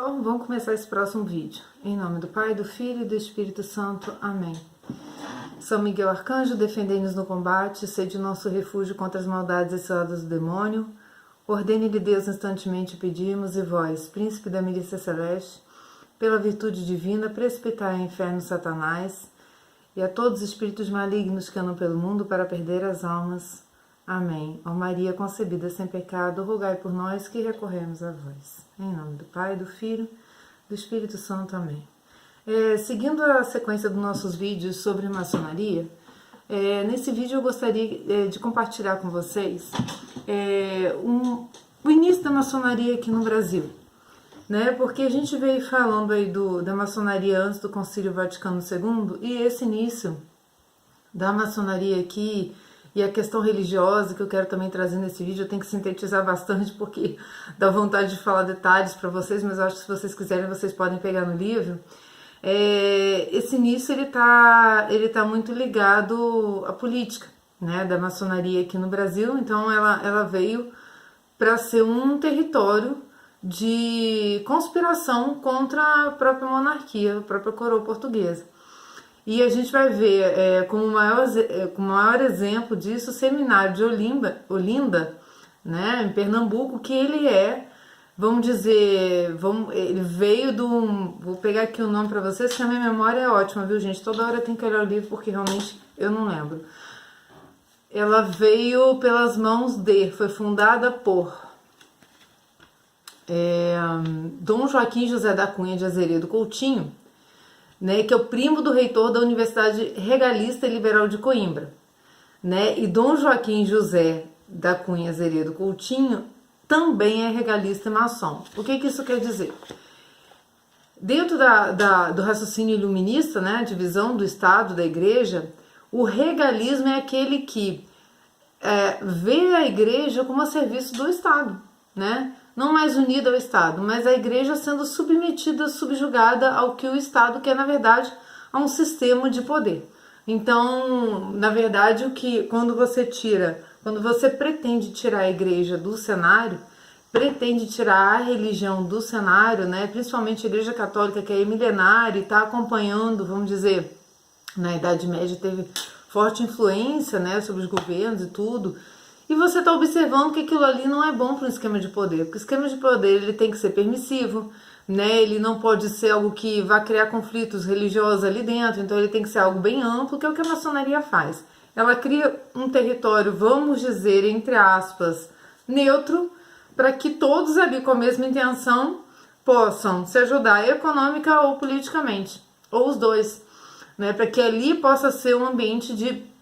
pessoal, vamos começar esse próximo vídeo. Em nome do Pai, do Filho e do Espírito Santo. Amém. São Miguel Arcanjo, defendei-nos no combate, sede o nosso refúgio contra as maldades e ciladas do demônio. Ordene-lhe Deus instantemente pedimos, e vós, príncipe da milícia celeste, pela virtude divina, precipitai ao inferno Satanás e a todos os espíritos malignos que andam pelo mundo para perder as almas. Amém. Ó Maria concebida sem pecado, rogai por nós que recorremos a vós. Em nome do Pai, do Filho, do Espírito Santo. Amém. Seguindo a sequência dos nossos vídeos sobre maçonaria, nesse vídeo eu gostaria de compartilhar com vocês o início da maçonaria aqui no Brasil, né? Porque a gente veio falando aí da maçonaria antes do Concílio Vaticano II, e esse início da maçonaria aqui e a questão religiosa que eu quero também trazer nesse vídeo, eu tenho que sintetizar bastante porque dá vontade de falar detalhes para vocês, mas eu acho que se vocês quiserem vocês podem pegar no livro. Esse início ele tá muito ligado à política, né, da maçonaria aqui no Brasil. Então ela veio para ser um território de conspiração contra a própria monarquia, a própria coroa portuguesa. E a gente vai ver como maior exemplo disso o seminário de Olinda, né, em Pernambuco, que ele vamos dizer, ele veio vou pegar aqui o nome para vocês, que a minha memória é ótima, viu, gente? Toda hora eu tenho que olhar o livro porque realmente eu não lembro. Ela veio pelas mãos foi fundada por Dom Joaquim José da Cunha de Azeredo Coutinho, né, que é o primo do reitor da Universidade Regalista e Liberal de Coimbra, né? E Dom Joaquim José da Cunha Azeredo Coutinho também é regalista e maçom. O que isso quer dizer? Dentro do raciocínio iluminista, né, a divisão do Estado, da Igreja, o regalismo é aquele que vê a Igreja como a serviço do Estado, né? Não mais unida ao Estado, mas a Igreja sendo submetida, subjugada ao que o Estado quer, na verdade, a um sistema de poder. Então, na verdade, quando você pretende tirar a Igreja do cenário, pretende tirar a religião do cenário, né, principalmente a Igreja Católica, que é milenária e está acompanhando, vamos dizer, na Idade Média teve forte influência, né, sobre os governos e tudo. E você está observando que aquilo ali não é bom para um esquema de poder, porque o esquema de poder ele tem que ser permissivo, né? Ele não pode ser algo que vá criar conflitos religiosos ali dentro, então ele tem que ser algo bem amplo, que é o que a maçonaria faz. Ela cria um território, vamos dizer, entre aspas, neutro, para que todos ali com a mesma intenção possam se ajudar econômica ou politicamente, ou os dois, né? Para que ali possa ser um ambiente de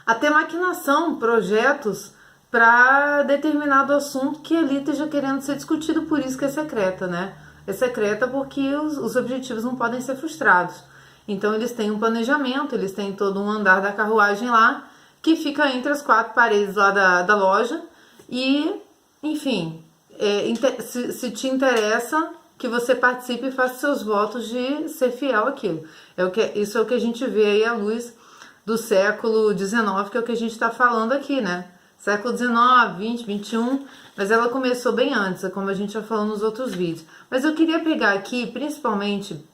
até maquinação, projetos para determinado assunto que ali esteja querendo ser discutido, por isso que é secreta, né? É secreta porque os objetivos não podem ser frustrados. Então eles têm um planejamento, eles têm todo um andar da carruagem lá, que fica entre as quatro paredes lá da loja e, enfim, se te interessa que você participe e faça seus votos de ser fiel àquilo. Isso é o que a gente vê aí à luz do século XIX, que é o que a gente está falando aqui, né? Século XIX, XX, XXI, mas ela começou bem antes, como a gente já falou nos outros vídeos. Mas eu queria pegar aqui, principalmente,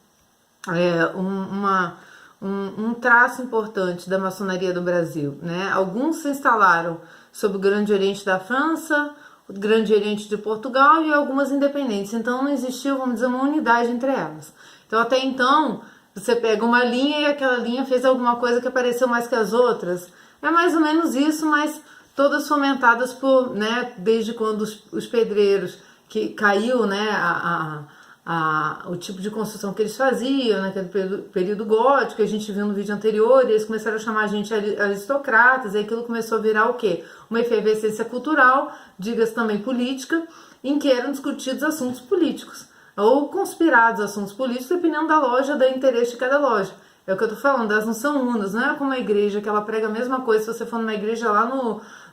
um traço importante da maçonaria do Brasil, né? Alguns se instalaram sob o Grande Oriente da França, o Grande Oriente de Portugal e algumas independentes. Então não existiu, vamos dizer, uma unidade entre elas. Então até então você pega uma linha e aquela linha fez alguma coisa que apareceu mais que as outras. É mais ou menos isso, mas todas fomentadas por, né, desde quando os pedreiros, que caiu, né, o tipo de construção que eles faziam, naquele período gótico, que a gente viu no vídeo anterior, e eles começaram a chamar a gente aristocratas, e aquilo começou a virar o quê? Uma efervescência cultural, diga-se também política, em que eram discutidos assuntos políticos, ou conspirados assuntos políticos, dependendo da loja, do interesse de cada loja. É o que eu tô falando, elas não são unas, não é como a igreja, que ela prega a mesma coisa. Se você for numa igreja lá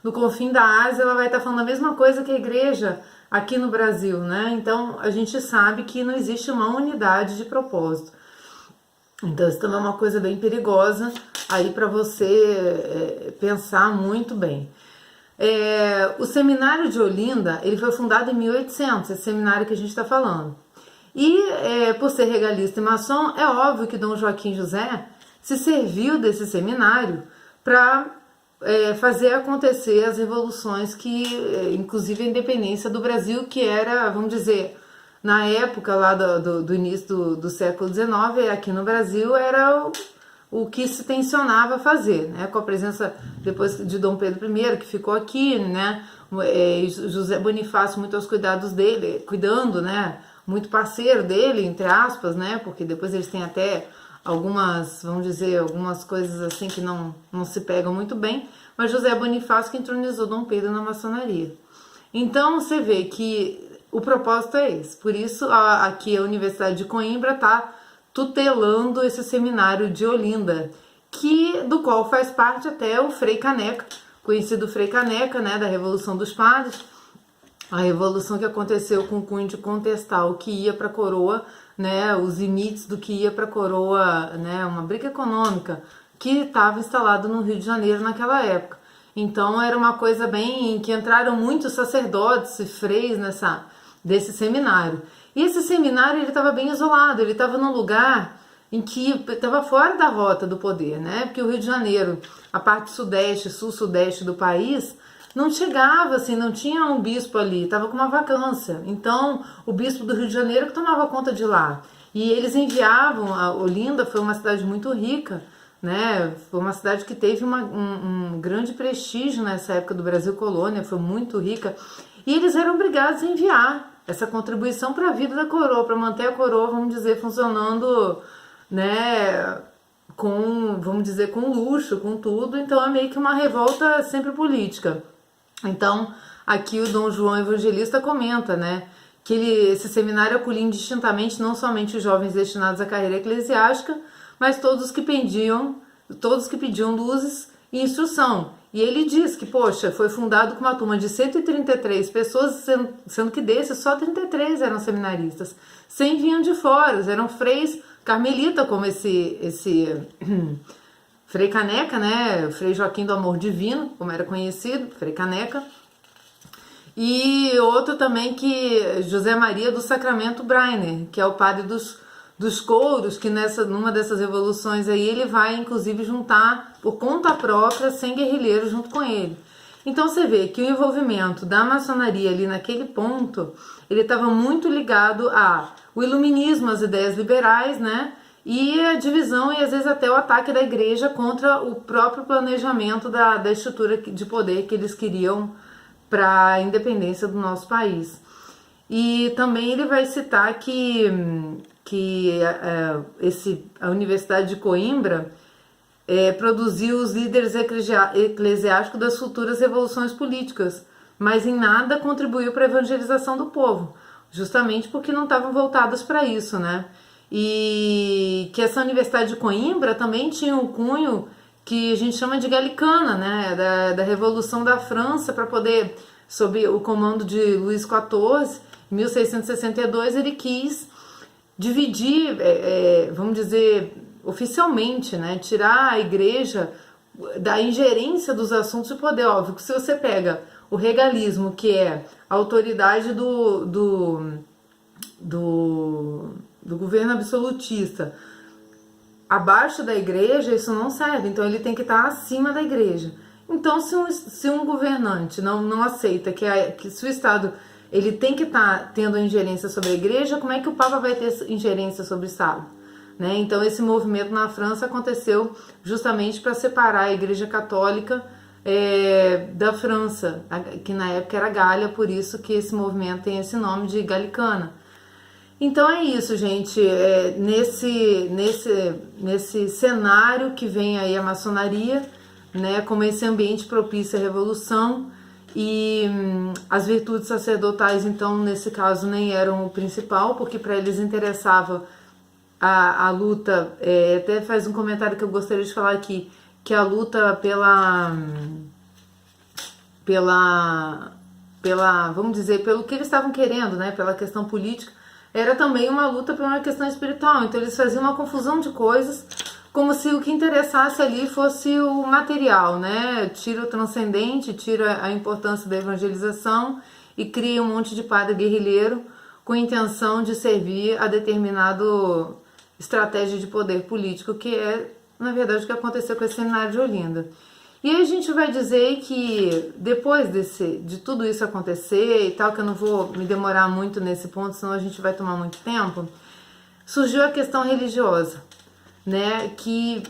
no confim da Ásia, ela vai estar falando a mesma coisa que a igreja aqui no Brasil, né? Então, a gente sabe que não existe uma unidade de propósito. Então, isso também é uma coisa bem perigosa aí para você pensar muito bem. O seminário de Olinda, ele foi fundado em 1800, esse seminário que a gente está falando. E por ser regalista e maçom, é óbvio que Dom Joaquim José se serviu desse seminário para fazer acontecer as revoluções que, inclusive a independência do Brasil, que era, vamos dizer, na época lá do início do século XIX, aqui no Brasil, era o que se tensionava fazer, né? Com a presença depois de Dom Pedro I, que ficou aqui, né? José Bonifácio muito aos cuidados dele, cuidando, né? Muito parceiro dele, entre aspas, né? Porque depois eles têm até algumas, vamos dizer, algumas coisas assim que não se pegam muito bem, mas José Bonifácio que entronizou Dom Pedro na maçonaria. Então você vê que o propósito é esse. Por isso aqui a Universidade de Coimbra está tutelando esse seminário de Olinda, do qual faz parte até o Frei Caneca, conhecido Frei Caneca, né, da Revolução dos Padres, a revolução que aconteceu com o cunho de contestar o que ia para a coroa, né, os limites do que ia para a coroa, né, uma briga econômica que estava instalado no Rio de Janeiro naquela época. Então era uma coisa bem que entraram muitos sacerdotes e freis desse seminário. E esse seminário ele estava bem isolado, ele estava num lugar em que estava fora da rota do poder, né? Porque o Rio de Janeiro, a parte sudeste, sul-sudeste do país, não chegava, assim, não tinha um bispo ali, estava com uma vacância. Então, o bispo do Rio de Janeiro que tomava conta de lá. E eles enviavam, a Olinda foi uma cidade muito rica, né? Foi uma cidade que teve um grande prestígio nessa época do Brasil colônia, foi muito rica. E eles eram obrigados a enviar essa contribuição para a vida da coroa, para manter a coroa, vamos dizer, funcionando, né, vamos dizer, com luxo, com tudo. Então é meio que uma revolta sempre política. Então aqui o Dom João Evangelista comenta, né, que esse seminário acolhia indistintamente não somente os jovens destinados à carreira eclesiástica, mas todos que pediam luzes e instrução. E ele diz que, poxa, foi fundado com uma turma de 133 pessoas, sendo que desses só 33 eram seminaristas. 100 vinham de fora, eram freis carmelita, como esse Frei Caneca, né? Frei Joaquim do Amor Divino, como era conhecido, Frei Caneca. E outro também que José Maria do Sacramento Breiner, que é o padre dos couros, que numa dessas revoluções aí ele vai inclusive juntar por conta própria 100 guerrilheiros junto com ele. Então você vê que o envolvimento da maçonaria ali naquele ponto, ele estava muito ligado ao iluminismo, às ideias liberais, né? E a divisão e às vezes até o ataque da igreja contra o próprio planejamento da estrutura de poder que eles queriam para a independência do nosso país. E também ele vai citar que a Universidade de Coimbra produziu os líderes eclesiásticos das futuras revoluções políticas, mas em nada contribuiu para a evangelização do povo, justamente porque não estavam voltados para isso, né? E que essa Universidade de Coimbra também tinha um cunho que a gente chama de galicana, né? Da Revolução da França, para poder, sob o comando de Luís XIV, em 1662, ele quis dividir, vamos dizer, oficialmente, né, tirar a igreja da ingerência dos assuntos de poder. Óbvio que se você pega o regalismo, que é a autoridade do governo absolutista, abaixo da igreja, isso não serve. Então ele tem que estar acima da igreja. Então se um governante não aceita que se o Estado ele tem que estar tendo ingerência sobre a igreja, como é que o Papa vai ter ingerência sobre o Estado? Né? Então esse movimento na França aconteceu justamente para separar a igreja católica da França, que na época era Gália, por isso que esse movimento tem esse nome de galicana. Então é isso, gente, nesse cenário que vem aí a maçonaria, né, como esse ambiente propício à revolução. E as virtudes sacerdotais, então, nesse caso, nem eram o principal, porque para eles interessava a luta, até faz um comentário que eu gostaria de falar aqui, que a luta vamos dizer, pelo que eles estavam querendo, né, pela questão política, era também uma luta por uma questão espiritual. Então eles faziam uma confusão de coisas, como se o que interessasse ali fosse o material, né? Tira o transcendente, tira a importância da evangelização e cria um monte de padre guerrilheiro com intenção de servir a determinado estratégia de poder político, que é, na verdade, o que aconteceu com esse seminário de Olinda. E aí a gente vai dizer que depois de tudo isso acontecer e tal, que eu não vou me demorar muito nesse ponto, senão a gente vai tomar muito tempo, surgiu a questão religiosa, né, que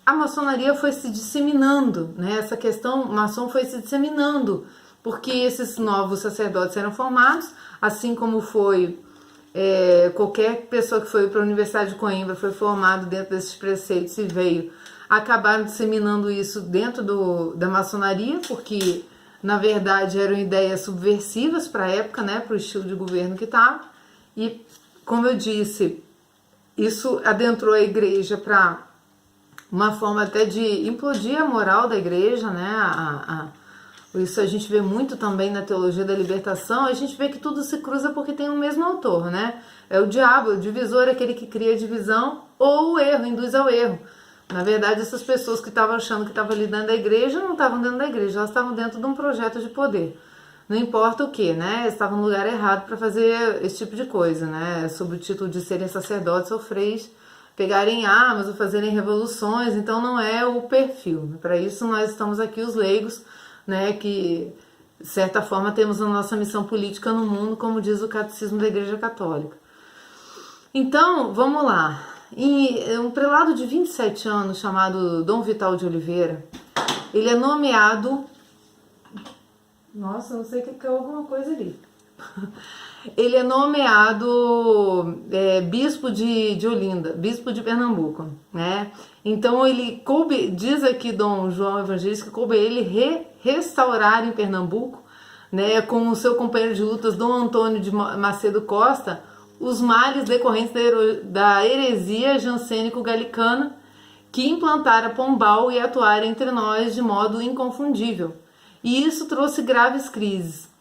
a maçonaria foi se disseminando, né, essa questão maçom foi se disseminando, porque esses novos sacerdotes eram formados, assim como foi qualquer pessoa que foi para a Universidade de Coimbra foi formado dentro desses preceitos e veio, acabaram disseminando isso dentro da maçonaria, porque na verdade eram ideias subversivas para a época, né, para o estilo de governo que estava, e como eu disse, isso adentrou a igreja para uma forma até de implodir a moral da igreja, né, isso a gente vê muito também na teologia da libertação, a gente vê que tudo se cruza porque tem o mesmo autor, né? É o diabo, o divisor, aquele que cria a divisão, ou o erro, induz ao erro. Na verdade, essas pessoas que estavam achando que estavam ali dentro da igreja, não estavam dentro da igreja, elas estavam dentro de um projeto de poder. Não importa o que, né? Eles estavam no lugar errado para fazer esse tipo de coisa, né? Sob o título de serem sacerdotes ou freis, pegarem armas ou fazerem revoluções, então não é o perfil. Para isso nós estamos aqui, os leigos, né, que de certa forma temos a nossa missão política no mundo, como diz o Catecismo da Igreja Católica. Então, vamos lá. Um prelado de 27 anos chamado Dom Vital de Oliveira, ele é nomeado... Nossa, não sei o que é alguma coisa ali. Ele é nomeado bispo de Olinda, bispo de Pernambuco, né? Então ele coube, diz aqui Dom João Evangelista, que coube ele restaurar em Pernambuco, né, com o seu companheiro de lutas Dom Antônio de Macedo Costa, os males decorrentes da heresia jancênico-galicana que implantara Pombal e atuara entre nós de modo inconfundível. E isso trouxe graves crises.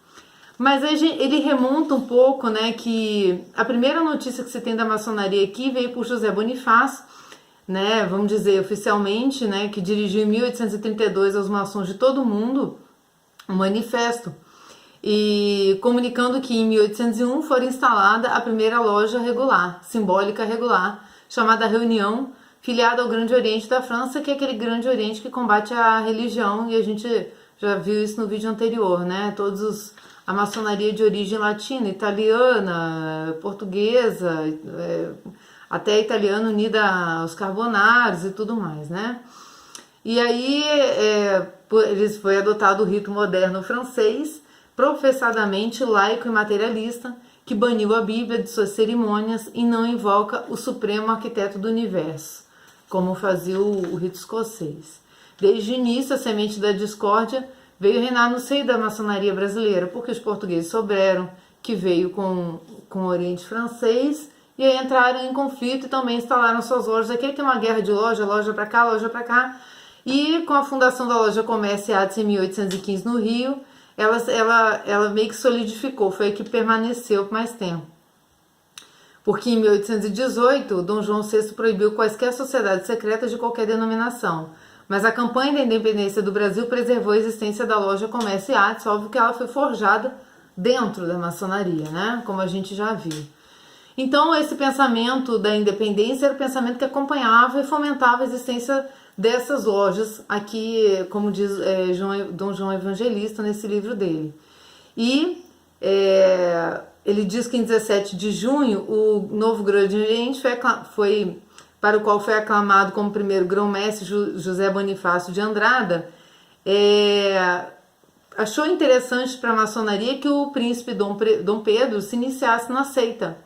Mas ele remonta um pouco, né, que a primeira notícia que se tem da maçonaria aqui veio por José Bonifácio, né, vamos dizer oficialmente, né, que dirigiu em 1832 aos maçons de todo o mundo um manifesto, e comunicando que em 1801 foi instalada a primeira loja regular, simbólica regular, chamada Reunião, filiada ao Grande Oriente da França, que é aquele Grande Oriente que combate a religião, e a gente já viu isso no vídeo anterior, né, a maçonaria de origem latina, italiana, portuguesa, até italiana unida aos carbonários e tudo mais, né? E aí foi adotado o rito moderno francês, professadamente laico e materialista, que baniu a Bíblia de suas cerimônias e não invoca o supremo arquiteto do universo, como fazia o rito escocês. Desde o início, a semente da discórdia veio reinar no seio da maçonaria brasileira, porque os portugueses souberam que veio com o Oriente francês e aí entraram em conflito e também instalaram suas lojas. Aqui tem uma guerra de loja para cá, loja para cá. E com a fundação da loja Comércio e Artes em 1815 no Rio, ela meio que solidificou, foi a que permaneceu por mais tempo. Porque em 1818, Dom João VI proibiu quaisquer sociedades secretas de qualquer denominação. Mas a campanha da independência do Brasil preservou a existência da loja Comércio e Artes, óbvio que ela foi forjada dentro da maçonaria, né? Como a gente já viu. Então, esse pensamento da independência era o pensamento que acompanhava e fomentava a existência dessas lojas, aqui, como diz Dom João Evangelista nesse livro dele. E ele diz que em 17 de junho, o novo Grande Oriente foi para o qual foi aclamado como primeiro grão-mestre José Bonifácio de Andrada, achou interessante para a maçonaria que o príncipe Dom Pedro se iniciasse na seita.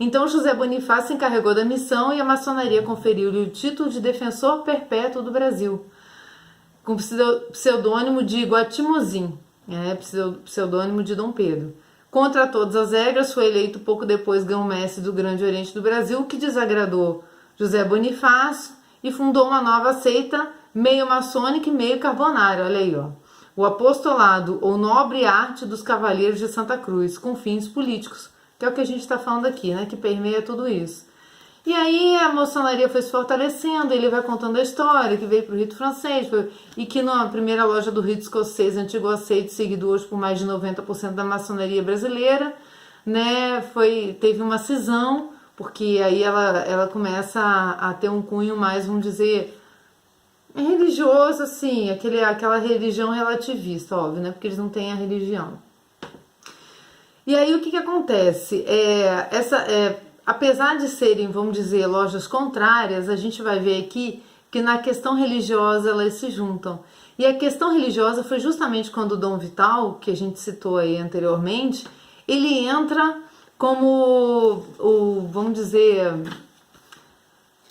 Então José Bonifácio se encarregou da missão e a maçonaria conferiu-lhe o título de defensor perpétuo do Brasil, com pseudônimo de Guatimozin, pseudônimo de Dom Pedro. Contra todas as regras, foi eleito pouco depois grão-mestre do Grande Oriente do Brasil, que desagradou José Bonifácio e fundou uma nova seita, meio maçônica e meio carbonária, olha aí, ó. O apostolado ou nobre arte dos cavaleiros de Santa Cruz, com fins políticos, que é o que a gente está falando aqui, né, que permeia tudo isso. E aí a maçonaria foi se fortalecendo, ele vai contando a história, que veio para o rito francês, e que na primeira loja do rito escocês, antigo aceito, seguido hoje por mais de 90% da maçonaria brasileira, né, teve uma cisão, porque aí ela começa a ter um cunho mais, vamos dizer, religioso, assim, aquela religião relativista, óbvio, né, porque eles não têm a religião. E aí o que acontece? Apesar de serem, vamos dizer, lojas contrárias, a gente vai ver aqui que na questão religiosa elas se juntam. E a questão religiosa foi justamente quando o Dom Vital, que a gente citou aí anteriormente, ele entra como vamos dizer,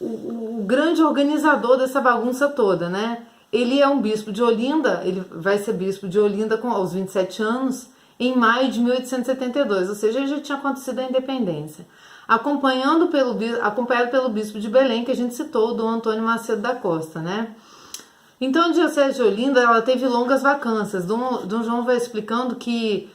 o grande organizador dessa bagunça toda, né? Ele é um bispo de Olinda, ele vai ser bispo de Olinda aos 27 anos, em maio de 1872, ou seja, já tinha acontecido a independência. Acompanhado pelo bispo de Belém, que a gente citou, o Dom Antônio Macedo da Costa, né? Então, a diocese de Olinda, ela teve longas vacâncias. Dom João vai explicando que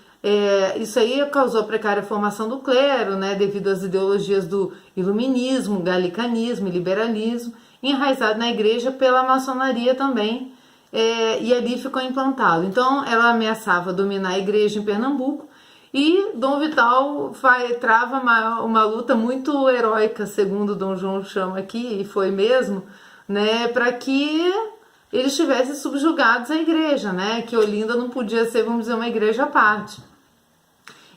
isso aí causou a precária formação do clero, né, devido às ideologias do iluminismo, galicanismo e liberalismo, enraizado na igreja pela maçonaria também, e ali ficou implantado. Então, ela ameaçava dominar a igreja em Pernambuco, e Dom Vital trava uma luta muito heróica, segundo Dom João chama aqui, e foi mesmo, né, para que eles estivessem subjugados à igreja, né, que Olinda não podia ser, vamos dizer, uma igreja à parte.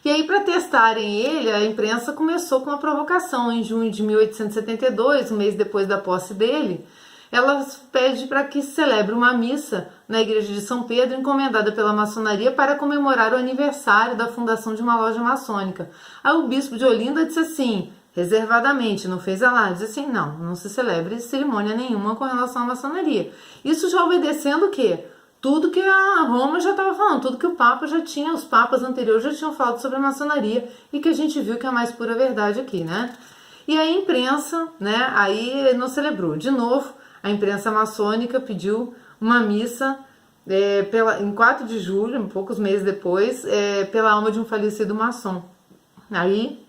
E aí, para testarem ele, a imprensa começou com uma provocação. Em junho de 1872, um mês depois da posse dele, ela pede para que se celebre uma missa na igreja de São Pedro, encomendada pela maçonaria para comemorar o aniversário da fundação de uma loja maçônica. Aí o bispo de Olinda disse assim, reservadamente, não fez alarde, disse assim, não se celebre cerimônia nenhuma com relação à maçonaria. Isso já obedecendo o quê? Tudo que a Roma já estava falando, tudo que o Papa já tinha, os papas anteriores já tinham falado sobre a maçonaria e que a gente viu que é a mais pura verdade aqui, né? E a imprensa, né, aí não celebrou. De novo, a imprensa maçônica pediu uma missa em 4 de julho, poucos meses depois, pela alma de um falecido maçom. Aí,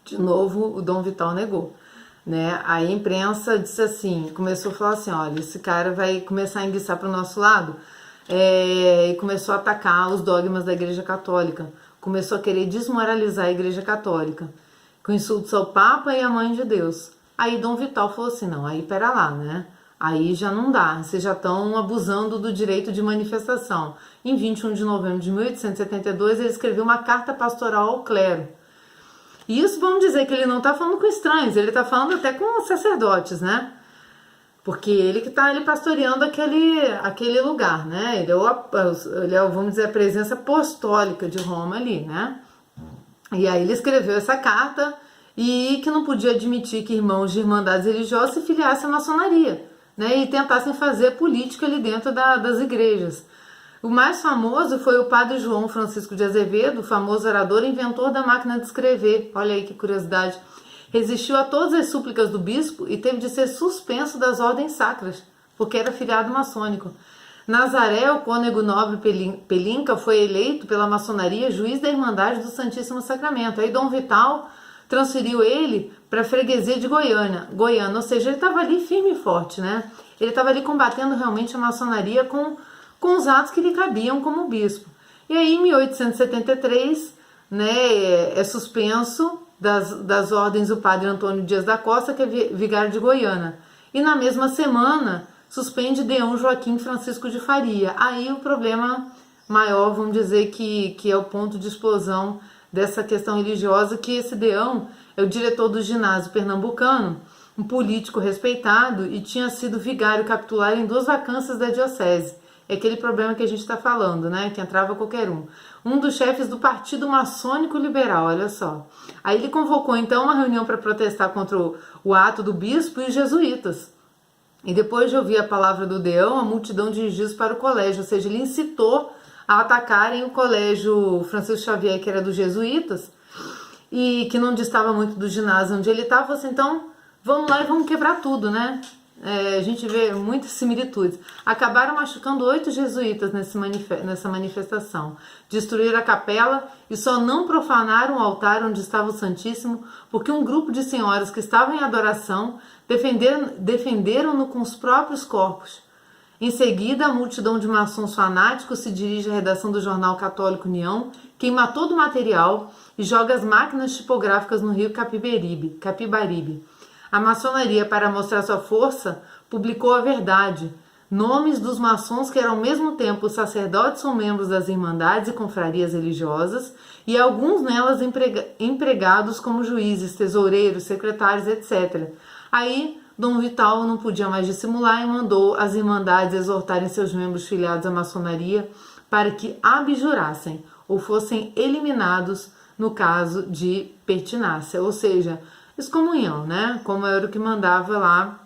de novo, o Dom Vital negou. Né? Aí a imprensa disse assim, começou a falar assim, olha, esse cara vai começar a enguiçar para o nosso lado, e começou a atacar os dogmas da Igreja Católica, começou a querer desmoralizar a Igreja Católica, com insultos ao Papa e à Mãe de Deus. Aí Dom Vital falou assim, não, aí pera lá, né? Aí já não dá, vocês já estão abusando do direito de manifestação. Em 21 de novembro de 1872, ele escreveu uma carta pastoral ao clero. E isso vamos dizer que ele não está falando com estranhos, ele está falando até com sacerdotes, né? Porque ele que está ali pastoreando aquele lugar, né? Ele é, vamos dizer, a presença apostólica de Roma ali, né? E aí ele escreveu essa carta e que não podia admitir que irmãos de irmandades religiosas se filiassem à maçonaria, né? E tentassem fazer política ali dentro das igrejas. O mais famoso foi o padre João Francisco de Azevedo, o famoso orador, inventor da máquina de escrever. Olha aí que curiosidade. Resistiu a todas as súplicas do bispo e teve de ser suspenso das ordens sacras, porque era filiado maçônico. Nazaré, o cônego nobre Pelinca, foi eleito pela maçonaria juiz da Irmandade do Santíssimo Sacramento. Aí Dom Vital transferiu ele para a freguesia de Goiânia, ou seja, ele estava ali firme e forte, né? Ele estava ali combatendo realmente a maçonaria com os atos que lhe cabiam como bispo. E aí, em 1873, né, é suspenso das ordens o padre Antônio Dias da Costa, que é vigário de Goiânia. E na mesma semana, suspende Deão Joaquim Francisco de Faria. Aí o problema maior, vamos dizer, que é o ponto de explosão dessa questão religiosa, que esse Deão é o diretor do ginásio pernambucano, um político respeitado e tinha sido vigário capitular em 2 vacâncias da diocese. É aquele problema que a gente está falando, né? Que entrava qualquer um. Um dos chefes do Partido Maçônico Liberal, olha só. Aí ele convocou então uma reunião para protestar contra o ato do bispo e os jesuítas. E depois de ouvir a palavra do Deão, a multidão dirigiu-se para o colégio, ou seja, ele incitou a atacarem o colégio Francisco Xavier, que era dos jesuítas, e que não distava muito do ginásio onde ele estava. Assim, então, vamos lá e vamos quebrar tudo, né? A gente vê muitas similitudes. Acabaram machucando 8 jesuítas nessa manifestação. Destruíram a capela e só não profanaram o altar onde estava o Santíssimo, porque um grupo de senhoras que estavam em adoração defenderam-no com os próprios corpos. Em seguida, a multidão de maçons fanáticos se dirige à redação do jornal Católico União, queima todo o material e joga as máquinas tipográficas no rio Capibaribe. A maçonaria, para mostrar sua força, publicou a verdade, nomes dos maçons que eram ao mesmo tempo sacerdotes ou membros das irmandades e confrarias religiosas, e alguns nelas empregados como juízes, tesoureiros, secretários, etc. Aí, Dom Vital não podia mais dissimular e mandou as irmandades exortarem seus membros filiados à maçonaria para que abjurassem ou fossem eliminados no caso de pertinácia, ou seja, excomunhão, né? Como era o que mandava lá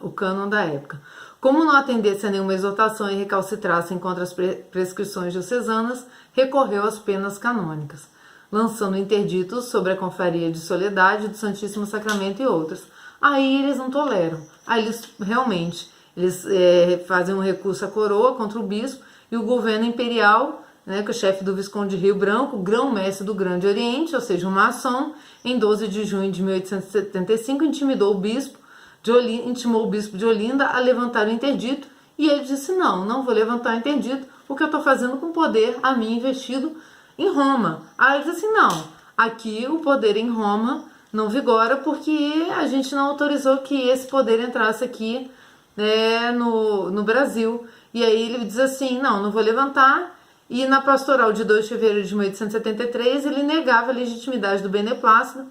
o cânon da época. Como não atendesse a nenhuma exortação e recalcitrassem contra as prescrições diocesanas, recorreu às penas canônicas, lançando interditos sobre a confraria de Soledade, do Santíssimo Sacramento e outras. Aí eles não toleram. Aí eles fazem um recurso à coroa contra o bispo e o governo imperial, né, que o chefe do Visconde de Rio Branco, grão-mestre do Grande Oriente, ou seja, um maçom, em 12 de junho de 1875, intimou o bispo de Olinda a levantar o interdito, e ele disse, não vou levantar o interdito, porque eu estou fazendo com poder a mim investido em Roma. Aí ele disse assim, não, aqui o poder em Roma não vigora, porque a gente não autorizou que esse poder entrasse aqui, né, no Brasil. E aí ele diz assim, não vou levantar. E na pastoral de 2 de fevereiro de 1873, ele negava a legitimidade do beneplácito,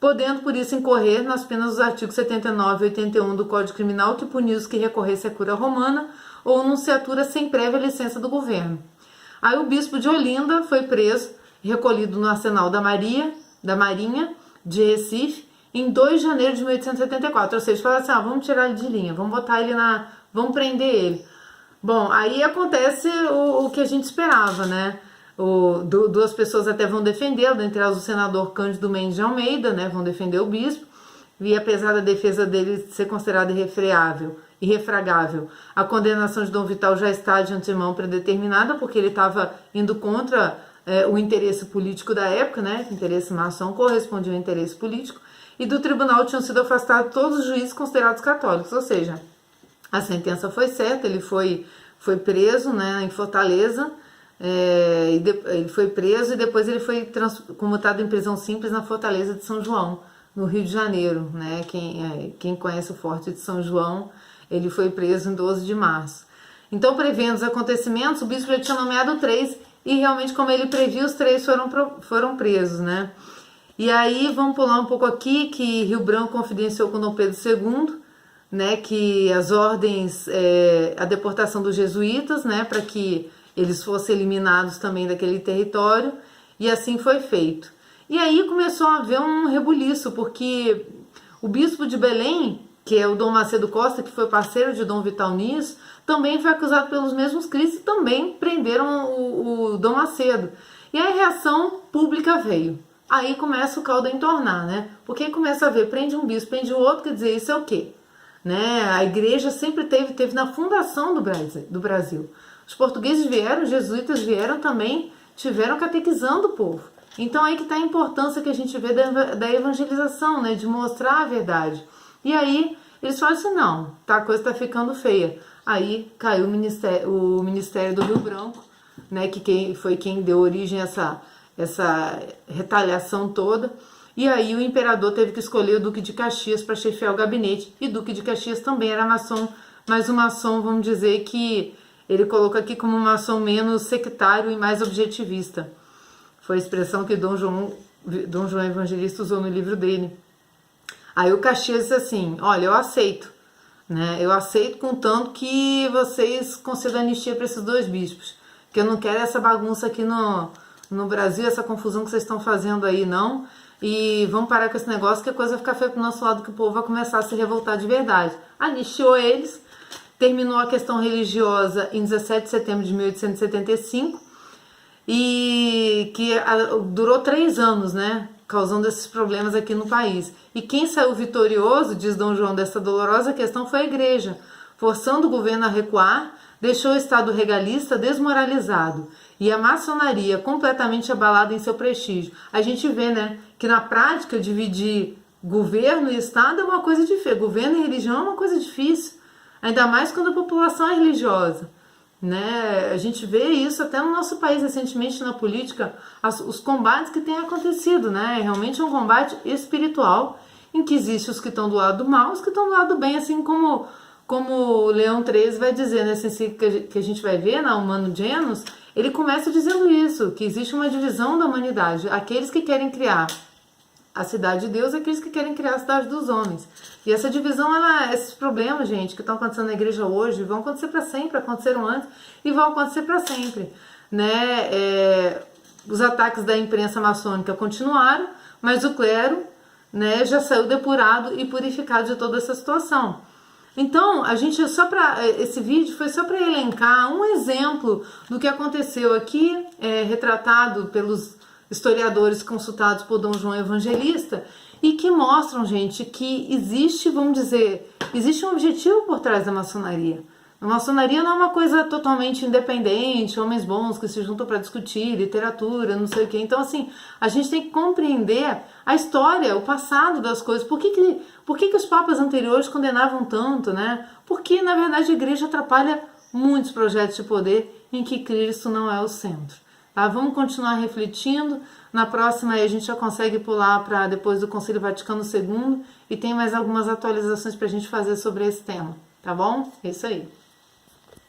podendo por isso incorrer nas penas dos artigos 79 e 81 do Código Criminal, que puniam os que recorressem à cura romana ou nunciatura sem prévia licença do governo. Aí o bispo de Olinda foi preso e recolhido no arsenal da Marinha de Recife em 2 de janeiro de 1874. Ou seja, falaram assim, vamos tirar ele de linha, vamos prender ele. Bom, aí acontece o que a gente esperava, né? Duas pessoas até vão defendê-lo, dentre elas o senador Cândido Mendes de Almeida, né? Vão defender o bispo. E apesar da defesa dele ser considerada irrefragável, a condenação de Dom Vital já está de antemão predeterminada, porque ele estava indo contra o interesse político da época, né? O interesse maçom correspondia ao interesse político. E do tribunal tinham sido afastados todos os juízes considerados católicos, ou seja, a sentença foi certa, ele foi preso, né, em Fortaleza, ele foi preso e depois ele foi comutado em prisão simples na Fortaleza de São João, no Rio de Janeiro, né? Quem conhece o Forte de São João, ele foi preso em 12 de março. Então, prevendo os acontecimentos, o bispo já tinha nomeado 3 e realmente, como ele previu, os 3 foram presos, né? E aí, vamos pular um pouco aqui, que Rio Branco confidenciou com Dom Pedro II, né, que as ordens, a deportação dos jesuítas, né, para que eles fossem eliminados também daquele território, e assim foi feito. E aí começou a haver um rebuliço, porque o bispo de Belém, que é o Dom Macedo Costa, que foi parceiro de Dom Vital nisso, também foi acusado pelos mesmos crimes e também prenderam o Dom Macedo. E a reação pública veio. Aí começa o caldo a entornar, né? Porque aí começa a ver, prende um bispo, prende o outro, quer dizer, isso é o quê? Né? A igreja sempre teve na fundação do Brasil. Os portugueses vieram, os jesuítas vieram também, tiveram catequizando o povo. Então aí que está a importância que a gente vê da evangelização, né? De mostrar a verdade. E aí eles falam assim, não, a coisa está ficando feia. Aí caiu o Ministério do Rio Branco, né? Que foi quem deu origem a essa retaliação toda. E aí o imperador teve que escolher o Duque de Caxias para chefiar o gabinete. E Duque de Caxias também era maçom, mas o maçom, vamos dizer que ele coloca aqui como um maçom menos sectário e mais objetivista. Foi a expressão que Dom João Evangelista usou no livro dele. Aí o Caxias disse assim, olha, eu aceito, né? Eu aceito contanto que vocês concedam anistia para esses 2 bispos, que eu não quero essa bagunça aqui no Brasil, essa confusão que vocês estão fazendo aí, não. E vamos parar com esse negócio que a coisa vai ficar feia pro nosso lado, que o povo vai começar a se revoltar de verdade. Anistiou eles, terminou a questão religiosa em 17 de setembro de 1875 e que durou 3 anos, né? Causando esses problemas aqui no país. E quem saiu vitorioso, diz Dom João, dessa dolorosa questão foi a igreja, forçando o governo a recuar, deixou o Estado regalista desmoralizado e a maçonaria completamente abalada em seu prestígio. A gente vê, né, que na prática dividir governo e Estado é uma coisa difícil, governo e religião é uma coisa difícil, ainda mais quando a população é religiosa. né? A gente vê isso até no nosso país recentemente na política, os combates que têm acontecido, né? Realmente é um combate espiritual em que existem os que estão do lado do mal, os que estão do lado do bem, assim como o Leão 13 vai dizer nesse encíclica que a gente vai ver na Humano Genus, ele começa dizendo isso, que existe uma divisão da humanidade, aqueles que querem criar a cidade de Deus e aqueles que querem criar a cidade dos homens. E essa divisão, esses problemas, gente, que estão acontecendo na igreja hoje, vão acontecer para sempre, aconteceram antes e vão acontecer para sempre, né? Os ataques da imprensa maçônica continuaram, mas o clero, né, já saiu depurado e purificado de toda essa situação. Então, esse vídeo foi só para elencar um exemplo do que aconteceu aqui, retratado pelos historiadores consultados por Dom João Evangelista, e que mostram, gente, que existe, vamos dizer, existe um objetivo por trás da maçonaria. A maçonaria não é uma coisa totalmente independente, homens bons que se juntam para discutir literatura, não sei o quê. Então, assim, a gente tem que compreender a história, o passado das coisas. Por que os papas anteriores condenavam tanto, né? Porque, na verdade, a igreja atrapalha muitos projetos de poder em que Cristo não é o centro. Tá? Vamos continuar refletindo. Na próxima aí a gente já consegue pular para depois do Concílio Vaticano II e tem mais algumas atualizações para a gente fazer sobre esse tema. Tá bom? É isso aí.